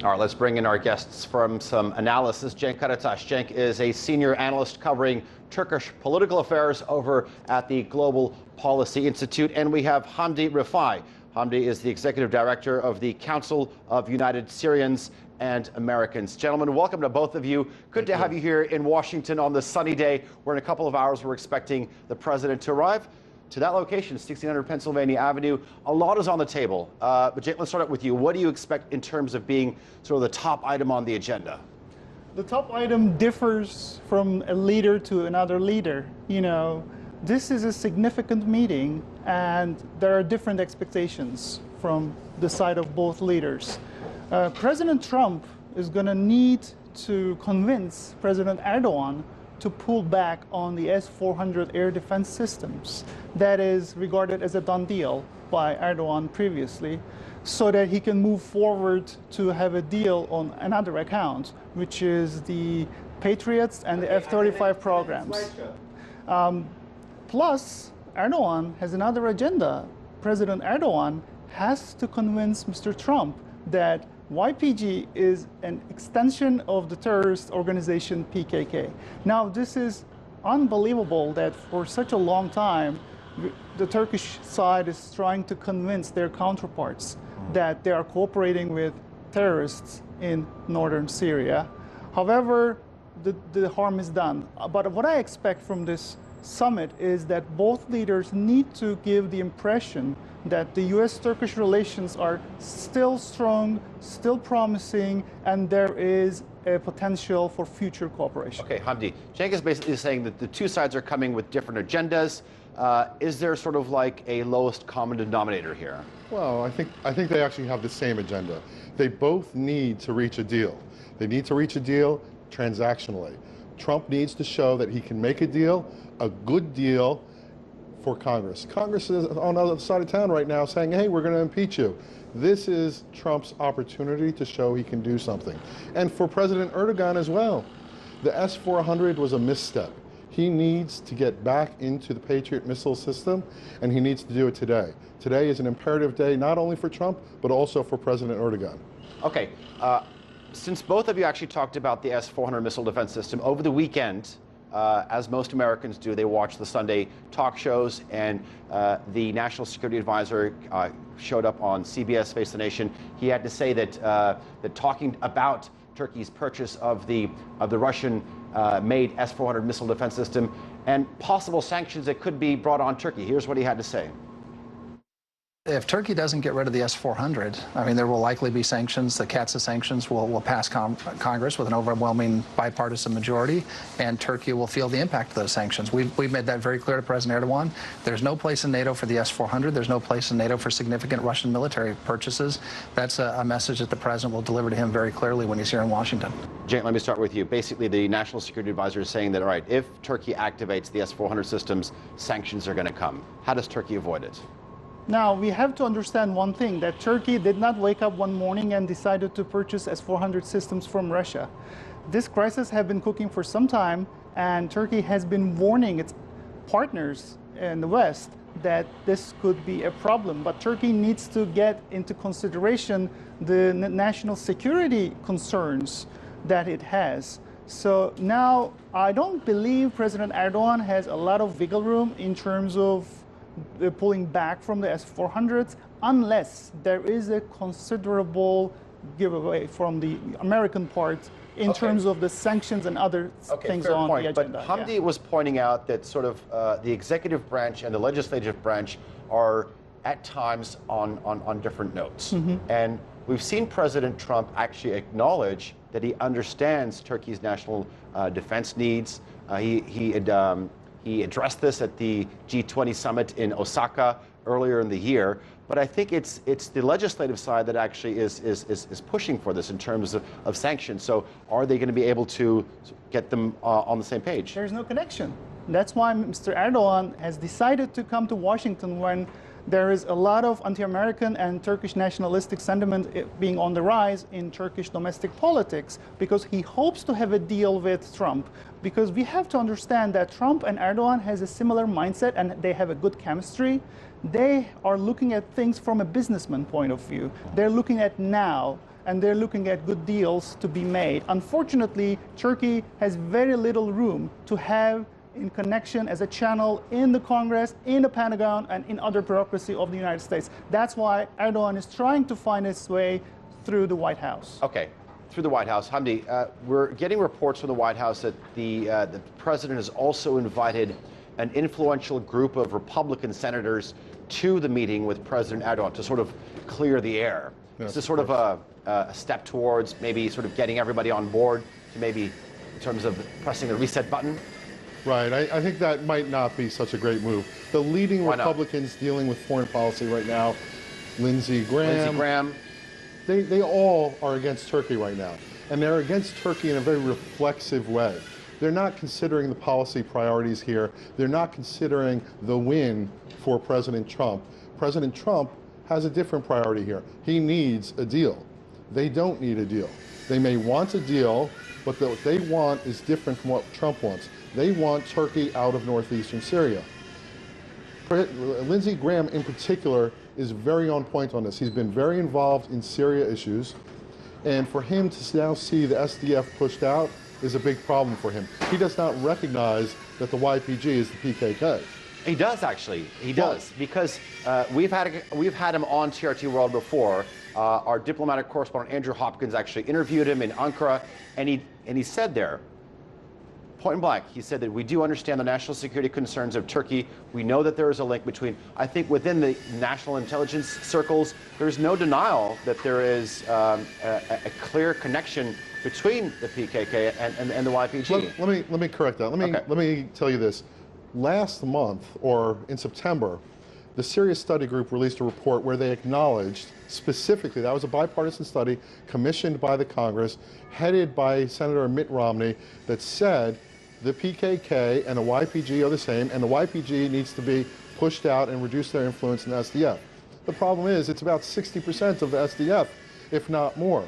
All right, let's bring in our guests from some analysis. Cenk Karatas. Cenk is a senior analyst covering Turkish political affairs over at the Global Policy Institute. And we have Hamdi Rifai. Hamdi is the executive director of the Council of United Syrians and Americans. Gentlemen, welcome to both of you. Good to have you here in Washington on this sunny day, where in a couple of hours we're expecting the president to arrive to that location, 1600 Pennsylvania Avenue. A lot is on the table. But Cenk, let's start out with you. What do you expect in terms of being sort of the top item on the agenda? The top item differs from a leader to another leader. You know, this is a significant meeting, and there are different expectations from the side of both leaders. President Trump is going to need to convince President Erdogan to pull back on the S-400 air defense systems. That is regarded as a done deal by Erdogan previously, so that he can move forward to have a deal on another account, which is the Patriots and the F-35 programs. Plus, Erdogan has another agenda. President Erdogan has to convince Mr. Trump that YPG is an extension of the terrorist organization PKK. Now, this is unbelievable that for such a long time, the Turkish side is trying to convince their counterparts that they are cooperating with terrorists in northern Syria. However, the harm is done. But what I expect from this summit is that both leaders need to give the impression that the U.S.-Turkish relations are still strong, still promising, and there is a potential for future cooperation. Okay, Hamdi, Cenk is basically saying that the two sides are coming with different agendas. Is there sort of like a lowest common denominator here? Well, I think they actually have the same agenda. They both need to reach a deal. They need to reach a deal transactionally. Trump needs to show that he can make a deal, a good deal, for Congress. Congress is on the other side of town right now saying, hey, we're going to impeach you. This is Trump's opportunity to show he can do something. And for President Erdogan as well, the S-400 was a misstep. He needs to get back into the Patriot missile system, and he needs to do it today. Today is an imperative day, not only for Trump, but also for President Erdogan. Okay, since both of you actually talked about the S-400 missile defense system, over the weekend, as most Americans do, they watch the Sunday talk shows, and the National Security Advisor showed up on CBS Face the Nation. He had to say that talking about Turkey's purchase of the Russian-made S-400 missile defense system and possible sanctions that could be brought on Turkey. Here's what he had to say. If Turkey doesn't get rid of the S-400, I mean, there will likely be sanctions. The CAATSA sanctions will pass Congress with an overwhelming bipartisan majority, and Turkey will feel the impact of those sanctions. We've made that very clear to President Erdogan. There's no place in NATO for the S-400. There's no place in NATO for significant Russian military purchases. That's a message that the president will deliver to him very clearly when he's here in Washington. Cenk, let me start with you. Basically, the National Security Advisor is saying that, all right, if Turkey activates the S-400 systems, sanctions are going to come. How does Turkey avoid it? Now, we have to understand one thing, that Turkey did not wake up one morning and decided to purchase S-400 systems from Russia. This crisis has been cooking for some time, and Turkey has been warning its partners in the West that this could be a problem. But Turkey needs to get into consideration the national security concerns that it has. So now, I don't believe President Erdogan has a lot of wiggle room in terms of pulling back from the S-400s, unless there is a considerable giveaway from the American part in terms of the sanctions and other things on the agenda. But Hamdi was pointing out that sort of the executive branch and the legislative branch are at times on different notes. And we've seen President Trump actually acknowledge that he understands Turkey's national defense needs. He addressed this at the G20 summit in Osaka earlier in the year, but I think it's the legislative side that actually is pushing for this in terms of sanctions. So are they going to be able to get them on the same page? There's no connection. That's why Mr. Erdogan has decided to come to Washington when there is a lot of anti-American and Turkish nationalistic sentiment being on the rise in Turkish domestic politics, because he hopes to have a deal with Trump. Because we have to understand that Trump and Erdogan has a similar mindset and they have a good chemistry. They are looking at things from a businessman point of view. They're looking at now. and they're looking at good deals to be made. Unfortunately, Turkey has very little room to have in connection as a channel in the Congress, in the Pentagon, and in other bureaucracy of the United States. That's why Erdogan is trying to find his way through the White House. Okay, through the White House. Hamdi, we're getting reports from the White House that the president has also invited an influential group of Republican senators to the meeting with President Erdogan to sort of clear the air. Yes, is this sort of a step towards maybe sort of getting everybody on board to maybe in terms of pressing the reset button? Right. I think that might not be such a great move. The leading Republicans dealing with foreign policy right now, Lindsey Graham, they all are against Turkey right now. And they're against Turkey in a very reflexive way. They're not considering the policy priorities here. They're not considering the win for President Trump. President Trump has a different priority here. He needs a deal. They don't need a deal. They may want a deal, but what they want is different from what Trump wants. They want Turkey out of northeastern Syria. Lindsey Graham, in particular, is very on point on this. He's been very involved in Syria issues, and for him to now see the SDF pushed out is a big problem for him. He does not recognize that the YPG is the PKK. He does, actually. He does, because we've had him on TRT World before. Our diplomatic correspondent Andrew Hopkins actually interviewed him in Ankara, and he said there, point blank, he said that we do understand the national security concerns of Turkey. We know that there is a link between, I think within the national intelligence circles, there's no denial that there is a clear connection between the PKK and the YPG. Let me correct that. Let me tell you this. Last month, or in September, the Syria Study Group released a report where they acknowledged specifically, that was a bipartisan study commissioned by the Congress, headed by Senator Mitt Romney, that said the PKK and the YPG are the same, and the YPG needs to be pushed out and reduce their influence in the SDF. The problem is it's about 60% of the SDF, if not more.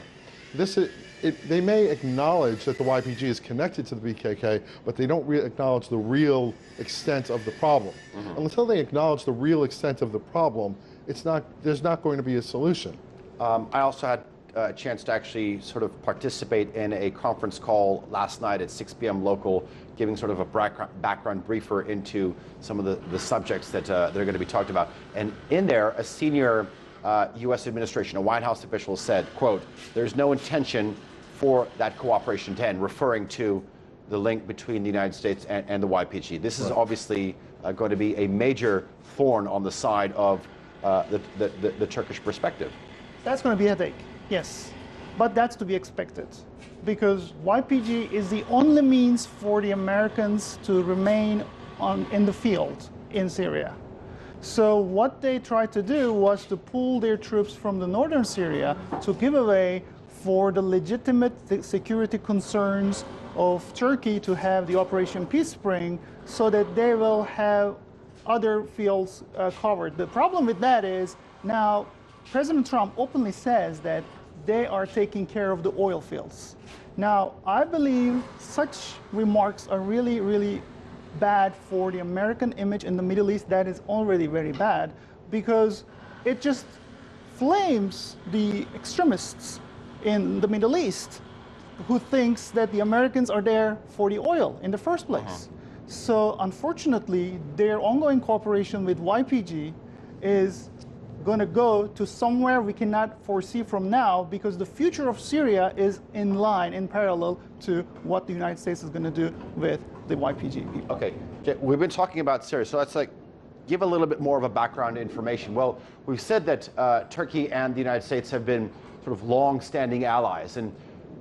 They may acknowledge that the YPG is connected to the PKK, but they don't acknowledge the real extent of the problem. And until they acknowledge the real extent of the problem, there's not going to be a solution. I also had a chance to actually sort of participate in a conference call last night at 6 p.m. local, giving sort of a background briefer into some of the subjects that they're going to be talked about. And in there, a senior U.S. administration, a White House official said, quote, "There's no intention for that cooperation to end," referring to the link between the United States and the YPG. This is obviously going to be a major thorn on the side of the Turkish perspective. That's going to be a headache, yes. But that's to be expected, because YPG is the only means for the Americans to remain in the field in Syria. So what they tried to do was to pull their troops from the northern Syria to give away for the legitimate security concerns of Turkey to have the Operation Peace Spring, so that they will have other fields covered. The problem with that is now President Trump openly says that they are taking care of the oil fields. Now, I believe such remarks are really, really bad for the American image in the Middle East. That is already very bad, because it just flames the extremists in the Middle East who thinks that the Americans are there for the oil in the first place. So unfortunately, their ongoing cooperation with YPG is going to go to somewhere we cannot foresee from now, because the future of Syria is in line, in parallel to what the United States is going to do with the YPG people. Okay, we've been talking about Syria, so let's give a little bit more of a background information. Well, we've said that Turkey and the United States have been sort of long-standing allies, and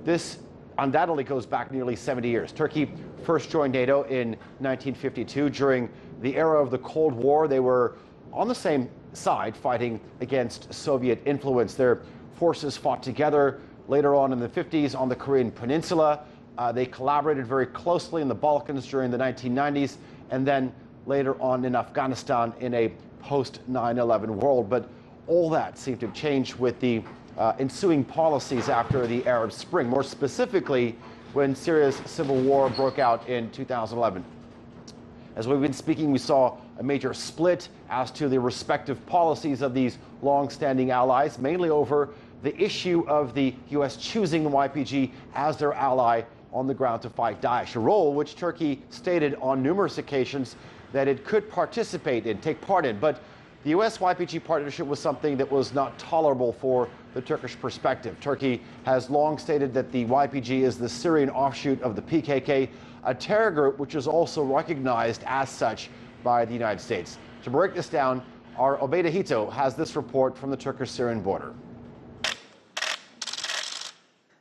this undoubtedly goes back nearly 70 years. Turkey first joined NATO in 1952 during the era of the Cold War. They were on the same side fighting against Soviet influence. Their forces fought together later on in the 50s on the Korean Peninsula. They collaborated very closely in the Balkans during the 1990s, and then later on in Afghanistan in a post-9/11 world. But all that seemed to have changed with the ensuing policies after the Arab Spring, more specifically when Syria's civil war broke out in 2011. As we've been speaking, we saw a major split as to the respective policies of these long-standing allies, mainly over the issue of the U.S. choosing the YPG as their ally on the ground to fight Daesh, a role which Turkey stated on numerous occasions that it could participate in, take part in. But the U.S.-YPG partnership was something that was not tolerable for the Turkish perspective. Turkey has long stated that the YPG is the Syrian offshoot of the PKK, a terror group which is also recognized as such by the United States. To break this down, our Obeida Hito has this report from the Turkish-Syrian border.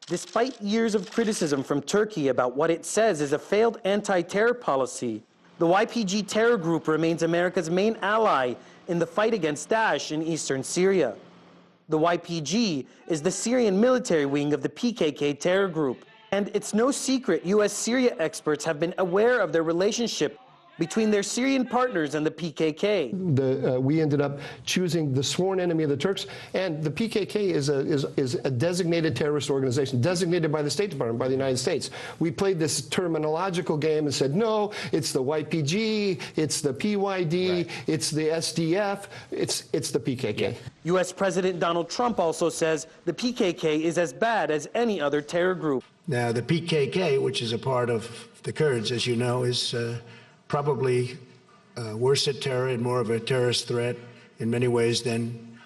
Despite years of criticism from Turkey about what it says is a failed anti-terror policy, the YPG terror group remains America's main ally in the fight against Daesh in eastern Syria. The YPG is the Syrian military wing of the PKK terror group. And it's no secret U.S. Syria experts have been aware of their relationship between their Syrian partners and the PKK. We ended up choosing the sworn enemy of the Turks, and the PKK is a designated terrorist organization, designated by the State Department, by the United States. We played this terminological game and said, no, it's the YPG, it's the PYD, right, it's the SDF, it's the PKK. Yeah. U.S. President Donald Trump also says the PKK is as bad as any other terror group. Now, the PKK, which is a part of the Kurds, as you know, is probably worse at terror and more of a terrorist threat in many ways than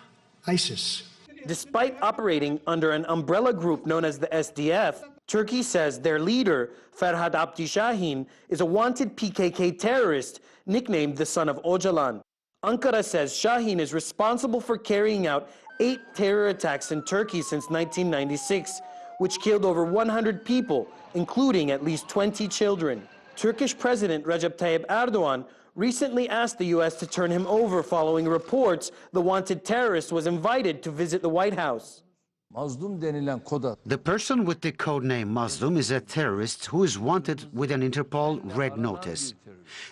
ISIS. Despite operating under an umbrella group known as the SDF, Turkey says their leader, Ferhat Abdishahin, is a wanted PKK terrorist nicknamed the Son of Öcalan. Ankara says Shahin is responsible for carrying out 8 terror attacks in Turkey since 1996, which killed over 100 people, including at least 20 children. Turkish President Recep Tayyip Erdogan recently asked the U.S. to turn him over following reports the wanted terrorist was invited to visit the White House. The person with the codename Mazlum is a terrorist who is wanted with an Interpol red notice.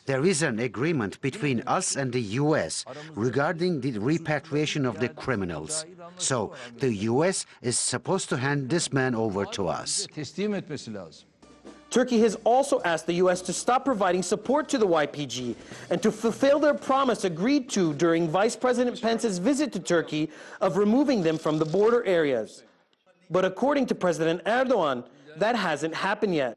There is an agreement between us and the U.S. regarding the repatriation of the criminals. So the U.S. is supposed to hand this man over to us. Turkey has also asked the U.S. to stop providing support to the YPG and to fulfill their promise agreed to during Vice President Pence's visit to Turkey of removing them from the border areas. But according to President Erdogan, that hasn't happened yet.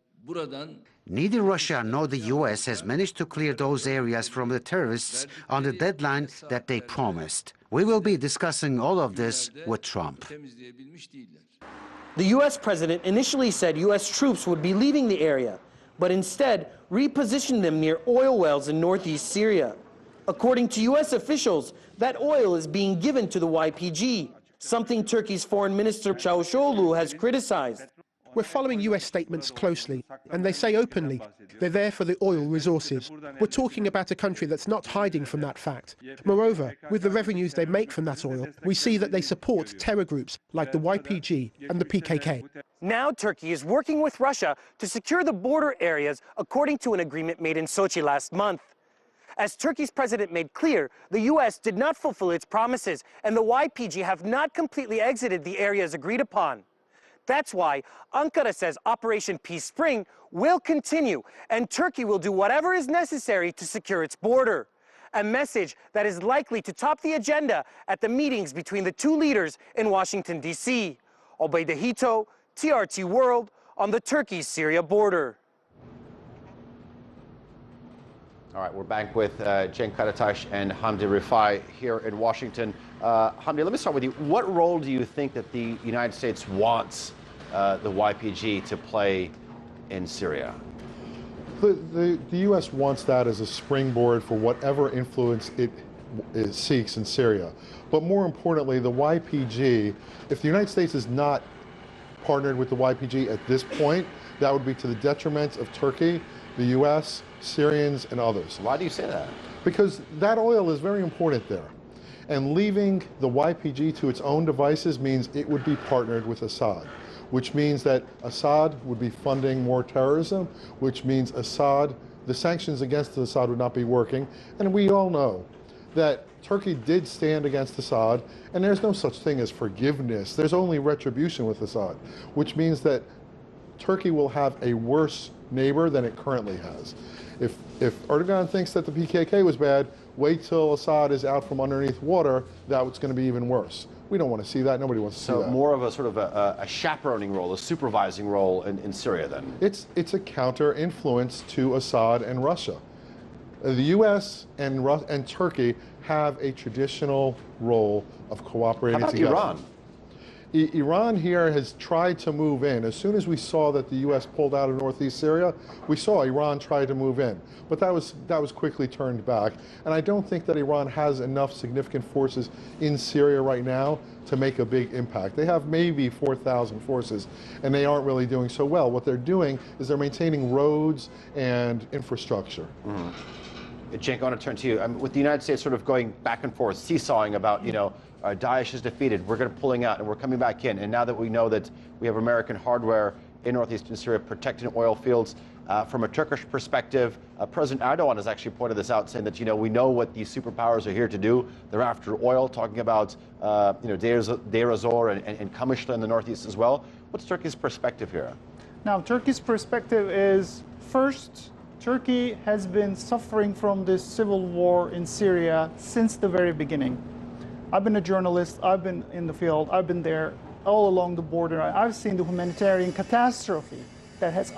Neither Russia nor the U.S. has managed to clear those areas from the terrorists on the deadline that they promised. We will be discussing all of this with Trump. The U.S. president initially said U.S. troops would be leaving the area, but instead repositioned them near oil wells in northeast Syria. According to U.S. officials, that oil is being given to the YPG, something Turkey's Foreign Minister Çavuşoğlu has criticized. We're following US statements closely, and they say openly they're there for the oil resources. We're talking about a country that's not hiding from that fact. Moreover, with the revenues they make from that oil, we see that they support terror groups like the YPG and the PKK. Now Turkey is working with Russia to secure the border areas according to an agreement made in Sochi last month. As Turkey's president made clear, the U.S. did not fulfill its promises, and the YPG have not completely exited the areas agreed upon. That's why Ankara says Operation Peace Spring will continue, and Turkey will do whatever is necessary to secure its border. A message that is likely to top the agenda at the meetings between the two leaders in Washington, D.C. Obeida Hito, TRT World, on the Turkey-Syria border. All right, we're back with Cenk Karatas and Hamdi Rifai here in Washington. Hamdi, let me start with you. What role do you think that the United States wants the YPG to play in Syria? The U.S. wants that as a springboard for whatever influence it seeks in Syria. But more importantly, the YPG, if the United States is not partnered with the YPG at this point, that would be to the detriment of Turkey, the U.S., Syrians, and others. Why do you say that? Because that oil is very important there. And leaving the YPG to its own devices means it would be partnered with Assad, which means that Assad would be funding more terrorism, which means Assad, the sanctions against Assad would not be working. And we all know that Turkey did stand against Assad, and there's no such thing as forgiveness. There's only retribution with Assad, which means that Turkey will have a worse neighbor than it currently has. If Erdogan thinks that the PKK was bad, wait till Assad is out from underneath water, that's going to be even worse. We don't want to see that. Nobody wants to see that. So more of a sort of a chaperoning role, a supervising role in Syria then? It's a counter-influence to Assad and Russia. The U.S. and Turkey have a traditional role of cooperating together. How about Iran? Iran here has tried to move in. As soon as we saw that the U.S. pulled out of northeast Syria, we saw Iran try to move in. But that was quickly turned back. And I don't think that Iran has enough significant forces in Syria right now to make a big impact. They have maybe 4,000 forces, and they aren't really doing so well. What they're doing is they're maintaining roads and infrastructure. Cenk, I want to turn to you. With the United States sort of going back and forth, seesawing about, Daesh is defeated, we're pulling out and we're coming back in. And now that we know that we have American hardware in northeastern Syria protecting oil fields, from a Turkish perspective, President Erdogan has actually pointed this out, saying that, we know what these superpowers are here to do. They're after oil, talking about, Deir ez-Zor and Kamishla in the northeast as well. What's Turkey's perspective here? Now, Turkey's perspective is, first, Turkey has been suffering from this civil war in Syria since the very beginning. I've been a journalist, I've been in the field, I've been there all along the border. I've seen the humanitarian catastrophe that has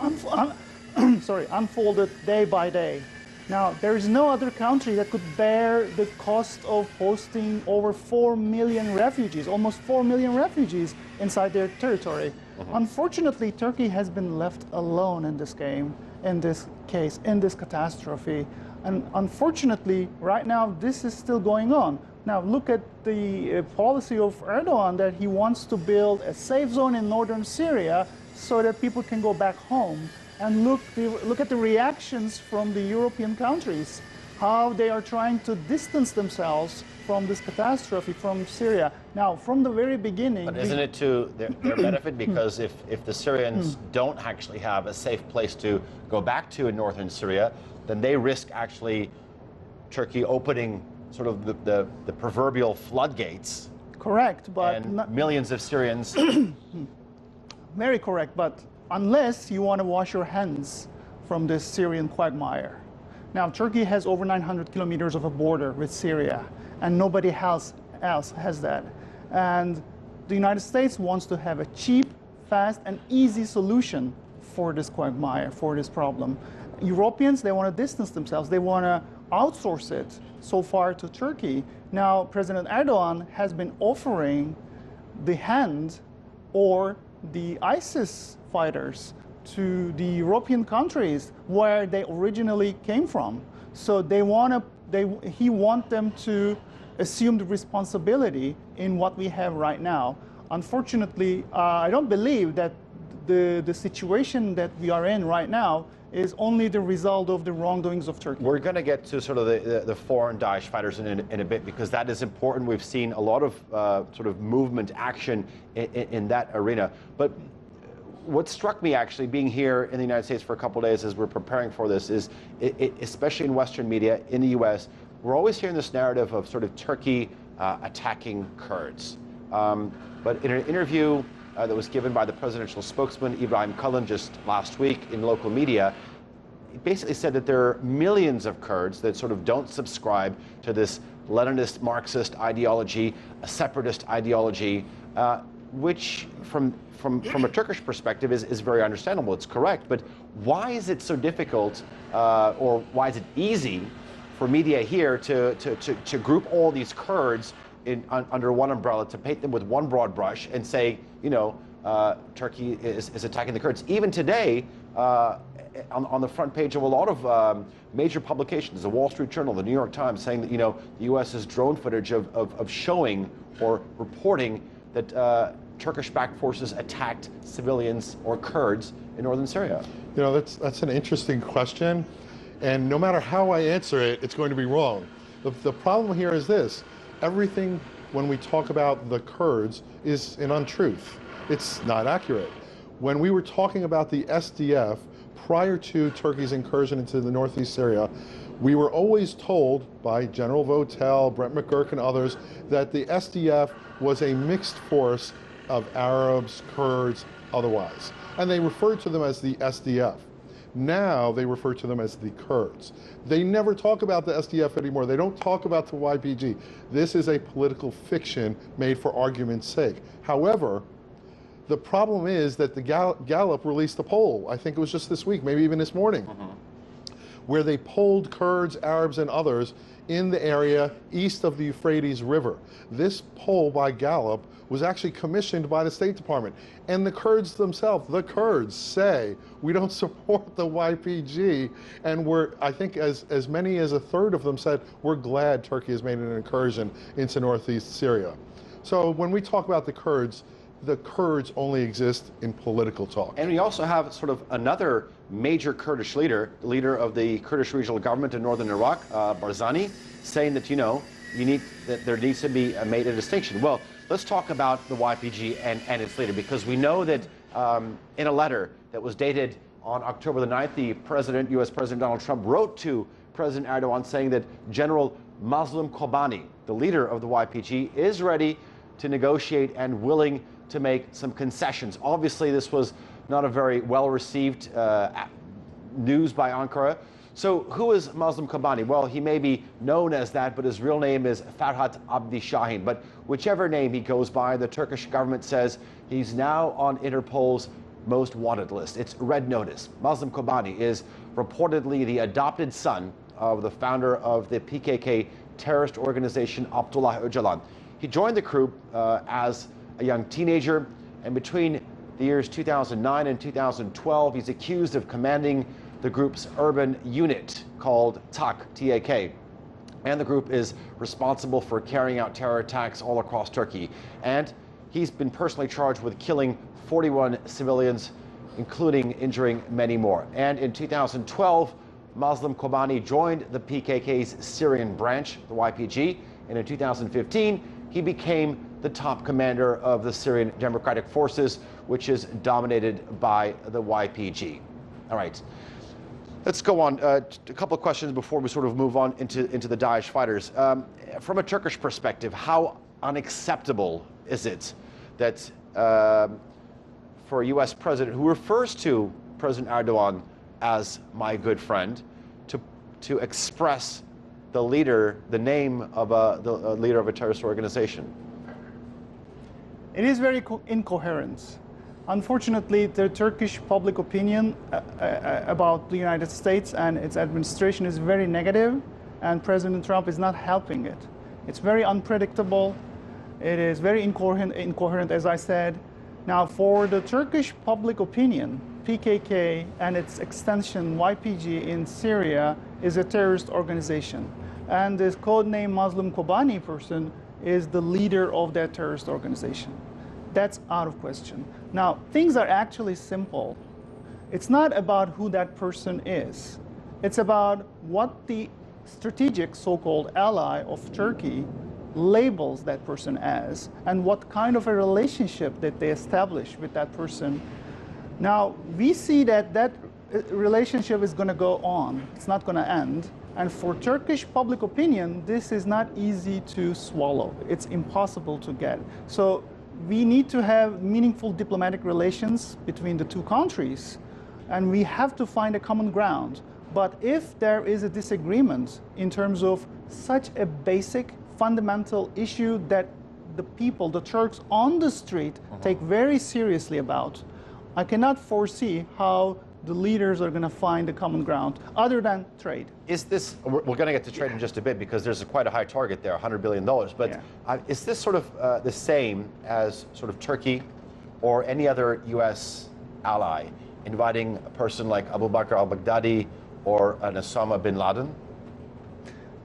unfolded day by day. Now, there is no other country that could bear the cost of hosting over 4 million refugees, almost 4 million refugees inside their territory. Unfortunately, Turkey has been left alone in this game, in this case, in this catastrophe. And unfortunately, right now, this is still going on. Now, look at the policy of Erdogan, that he wants to build a safe zone in northern Syria so that people can go back home. And look at the reactions from the European countries, how they are trying to distance themselves from this catastrophe, from Syria. Now, from the very beginning... But isn't it to their benefit? Because if the Syrians don't actually have a safe place to go back to in northern Syria, then they risk actually Turkey opening sort of the proverbial floodgates. Correct, but... And millions of Syrians... Very correct, but unless you want to wash your hands from this Syrian quagmire. Now, Turkey has over 900 kilometers of a border with Syria, and nobody else has that. And the United States wants to have a cheap, fast, and easy solution for this quagmire, for this problem. Europeans, they want to distance themselves. They want to outsource it so far to Turkey. Now, President Erdogan has been offering the hand or the ISIS fighters to the European countries where they originally came from. So he wants them to assume the responsibility in what we have right now. Unfortunately, I don't believe that the situation that we are in right now is only the result of the wrongdoings of Turkey. We're going to get to sort of the foreign Daesh fighters in a bit, because that is important. We've seen a lot of sort of movement, action in that arena. But what struck me actually being here in the United States for a couple of days as we're preparing for this is, especially in Western media, in the US, we're always hearing this narrative of sort of Turkey attacking Kurds. But in an interview that was given by the presidential spokesman, Ibrahim Kalin, just last week in local media, he basically said that there are millions of Kurds that sort of don't subscribe to this Leninist Marxist ideology, a separatist ideology, which from a Turkish perspective is very understandable. It's correct. But why is it so difficult, or why is it easy for media here to group all these Kurds under one umbrella, to paint them with one broad brush and say, Turkey is attacking the Kurds? Even today, on the front page of a lot of major publications, the Wall Street Journal, the New York Times, saying that, the U.S.'s drone footage of showing or reporting that Turkish-backed forces attacked civilians or Kurds in northern Syria. That's an interesting question, and no matter how I answer it, it's going to be wrong. The problem here is this. Everything when we talk about the Kurds is an untruth. It's not accurate. When we were talking about the SDF prior to Turkey's incursion into the northeast Syria, we were always told by General Votel, Brent McGurk, and others that the SDF was a mixed force of Arabs, Kurds, otherwise. And they referred to them as the SDF. Now they refer to them as the Kurds. They never talk about the SDF anymore. They don't talk about the YPG. This is a political fiction made for argument's sake. However, the problem is that the Gallup released a poll, I think it was just this week, maybe even this morning, where they polled Kurds, Arabs, and others in the area east of the Euphrates River. This poll by Gallup was actually commissioned by the State Department. And the Kurds themselves, the Kurds, say, we don't support the YPG. And I think as many as a third of them said, we're glad Turkey has made an incursion into northeast Syria. So when we talk about the Kurds only exist in political talk. And we also have sort of another major Kurdish leader, the leader of the Kurdish regional government in northern Iraq, Barzani, saying that, that there needs to be made a distinction. Well, let's talk about the YPG and its leader, because we know that in a letter that was dated on October the 9th, the U.S. President Donald Trump wrote to President Erdogan saying that General Mazlum Kobani, the leader of the YPG, is ready to negotiate and willing to make some concessions. Obviously, this was not a very well-received news by Ankara. So who is Mazlum Kobani? Well, he may be known as that, but his real name is Ferhat Abdi Shahin. But whichever name he goes by, the Turkish government says he's now on Interpol's most wanted list. It's red notice. Mazlum Kobani is reportedly the adopted son of the founder of the PKK terrorist organization, Abdullah Öcalan. He joined the group as a young teenager, and between the years 2009 and 2012, he's accused of commanding the group's urban unit called TAK, T-A-K. And the group is responsible for carrying out terror attacks all across Turkey. And he's been personally charged with killing 41 civilians, including injuring many more. And in 2012, Mazlum Kobani joined the PKK's Syrian branch, the YPG, and in 2015, he became the top commander of the Syrian Democratic Forces, which is dominated by the YPG. All right, let's go on. A couple of questions before we sort of move on into the Daesh fighters. From a Turkish perspective, how unacceptable is it that for a U.S. president who refers to President Erdogan as my good friend, to express the name of the leader of a terrorist organization? It is very incoherent. Unfortunately, the Turkish public opinion about the United States and its administration is very negative, and President Trump is not helping it. It's very unpredictable. It is very incoherent, as I said. Now, for the Turkish public opinion, PKK and its extension YPG in Syria is a terrorist organization. And this codename Mazlum Kobani person is the leader of that terrorist organization. That's out of question. Now, things are actually simple. It's not about who that person is. It's about what the strategic so-called ally of Turkey labels that person as, and what kind of a relationship that they establish with that person. Now, we see that that relationship is going to go on. It's not going to end. And for Turkish public opinion, this is not easy to swallow. It's impossible to get. So we need to have meaningful diplomatic relations between the two countries, and we have to find a common ground. But if there is a disagreement in terms of such a basic, fundamental issue that the people, the Turks on the street, take very seriously about, I cannot foresee how the leaders are going to find a common ground other than trade. Is this, we're going to get to trade in just a bit because there's quite a high target there, $100 billion. But is this sort of the same as sort of Turkey or any other U.S. ally inviting a person like Abu Bakr al-Baghdadi or an Osama bin Laden?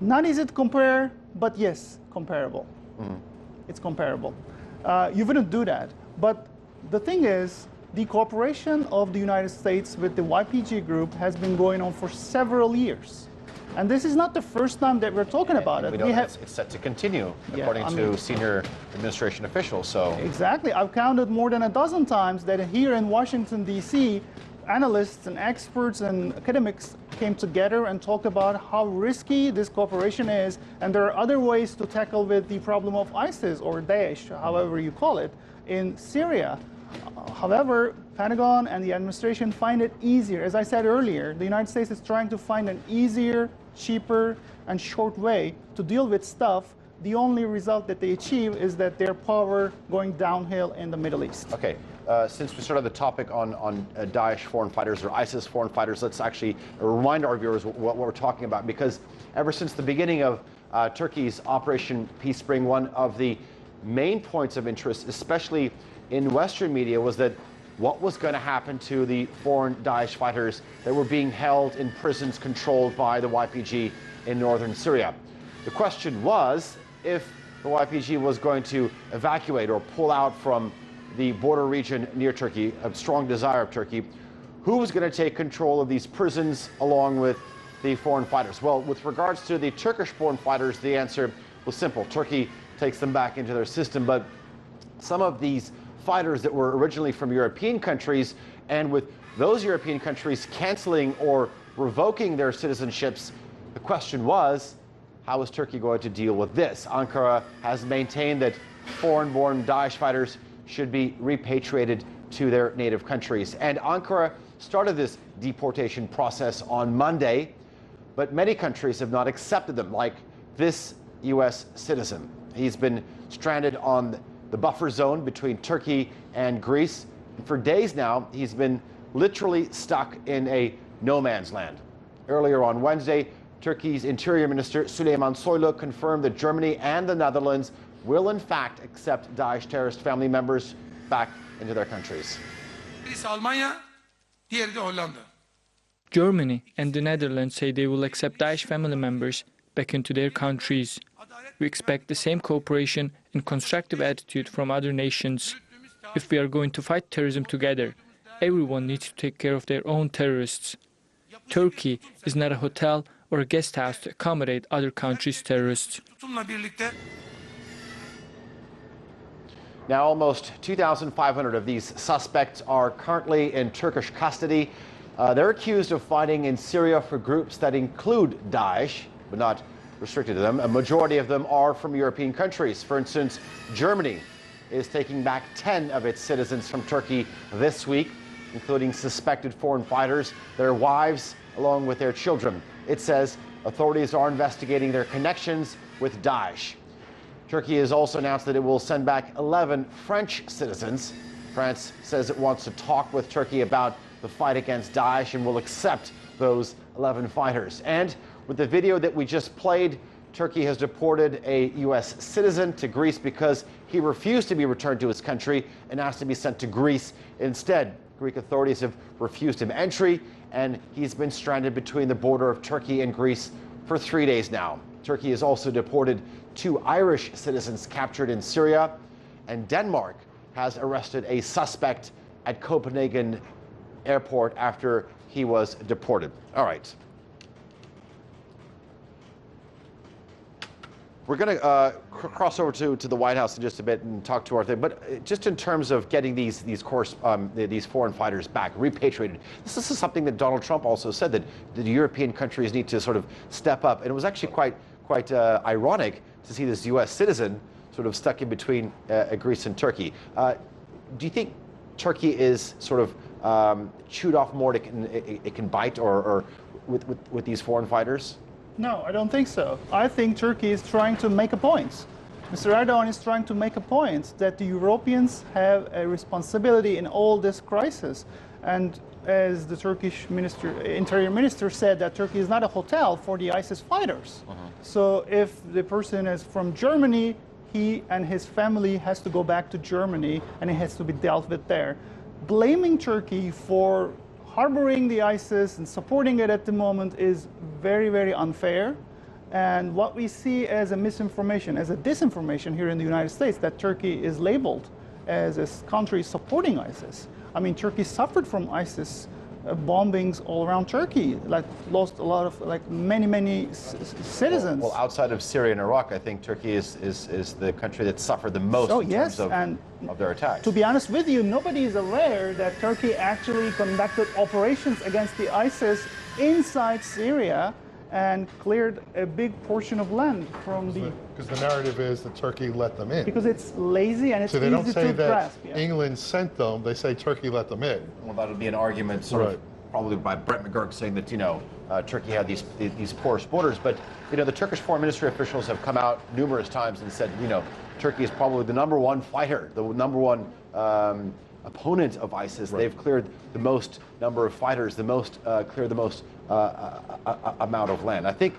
Not easy to compare, but yes, comparable. It's comparable. You wouldn't do that. But the thing is, the cooperation of the United States with the YPG group has been going on for several years. And this is not the first time that we're talking about it. It's set to continue, according to senior administration officials. So exactly. I've counted more than a dozen times that here in Washington, D.C., analysts and experts and academics came together and talked about how risky this cooperation is. And there are other ways to tackle with the problem of ISIS or Daesh, however you call it, in Syria. However, Pentagon and the administration find it easier. As I said earlier, the United States is trying to find an easier, cheaper, and short way to deal with stuff. The only result that they achieve is that their power going downhill in the Middle East. Okay, since we started the topic on Daesh foreign fighters or ISIS foreign fighters, let's actually remind our viewers what we're talking about, because ever since the beginning of Turkey's Operation Peace Spring, one of the main points of interest, especially in Western media, was that what was going to happen to the foreign Daesh fighters that were being held in prisons controlled by the YPG in northern Syria. The question was if the YPG was going to evacuate or pull out from the border region near Turkey, a strong desire of Turkey, who was going to take control of these prisons along with the foreign fighters? Well, with regards to the Turkish foreign fighters, the answer was simple. Turkey takes them back into their system, but some of these fighters that were originally from European countries, and with those European countries canceling or revoking their citizenships, the question was, how is Turkey going to deal with this? Ankara has maintained that foreign-born Daesh fighters should be repatriated to their native countries. And Ankara started this deportation process on Monday, but many countries have not accepted them, like this U.S. citizen. He's been stranded on the buffer zone between Turkey and Greece. And for days now, he's been literally stuck in a no man's land. Earlier on Wednesday, Turkey's Interior Minister Süleyman Soylu confirmed that Germany and the Netherlands will in fact accept Daesh terrorist family members back into their countries. Germany and the Netherlands say they will accept Daesh family members back into their countries. We expect the same cooperation and constructive attitude from other nations. If we are going to fight terrorism together, everyone needs to take care of their own terrorists. Turkey is not a hotel or a guest house to accommodate other countries' terrorists. Now, almost 2,500 of these suspects are currently in Turkish custody. They're accused of fighting in Syria for groups that include Daesh, but not restricted to them. A majority of them are from European countries. For instance, Germany is taking back 10 of its citizens from Turkey this week, including suspected foreign fighters, their wives, along with their children. It says authorities are investigating their connections with Daesh. Turkey has also announced that it will send back 11 French citizens. France says it wants to talk with Turkey about the fight against Daesh and will accept those 11 fighters. And with the video that we just played, Turkey has deported a U.S. citizen to Greece because he refused to be returned to his country and asked to be sent to Greece instead. Greek authorities have refused him entry, and he's been stranded between the border of Turkey and Greece for 3 days now. Turkey has also deported 2 Irish citizens captured in Syria, and Denmark has arrested a suspect at Copenhagen airport after he was deported. All right. We're going to cross over to the White House in just a bit and talk to our thing. But just in terms of getting these foreign fighters back, repatriated, this is something that Donald Trump also said, that the European countries need to sort of step up. And it was actually quite ironic to see this U.S. citizen sort of stuck in between Greece and Turkey. Do you think Turkey is sort of chewed off more than it can bite, or with these foreign fighters? No, I don't think so. I think Turkey is trying to make a point. Mr. Erdogan is trying to make a point that the Europeans have a responsibility in all this crisis. And as the Turkish Interior Minister said, that Turkey is not a hotel for the ISIS fighters. So if the person is from Germany, he and his family has to go back to Germany and it has to be dealt with there. Blaming Turkey for harboring the ISIS and supporting it at the moment is very, very unfair. And what we see as a misinformation, as a disinformation here in the United States, that Turkey is labeled as a country supporting ISIS. I mean, Turkey suffered from ISIS bombings all around Turkey, like lost a lot of, like many citizens. Well, outside of Syria and Iraq, I think Turkey is the country that suffered the most in terms of their attacks. To be honest with you, nobody is aware that Turkey actually conducted operations against the ISIS inside Syria and cleared a big portion of land from the... Because the narrative is that Turkey let them in. Because it's lazy and it's so they easy don't say to that grasp. Yeah. England sent them, they say Turkey let them in. Well, that would be an argument sort of probably by Brett McGurk saying that, Turkey had these porous borders. But, the Turkish foreign ministry officials have come out numerous times and said, Turkey is probably the number one fighter, the number one opponent of ISIS. They've cleared the most number of fighters, cleared the most amount of land. I think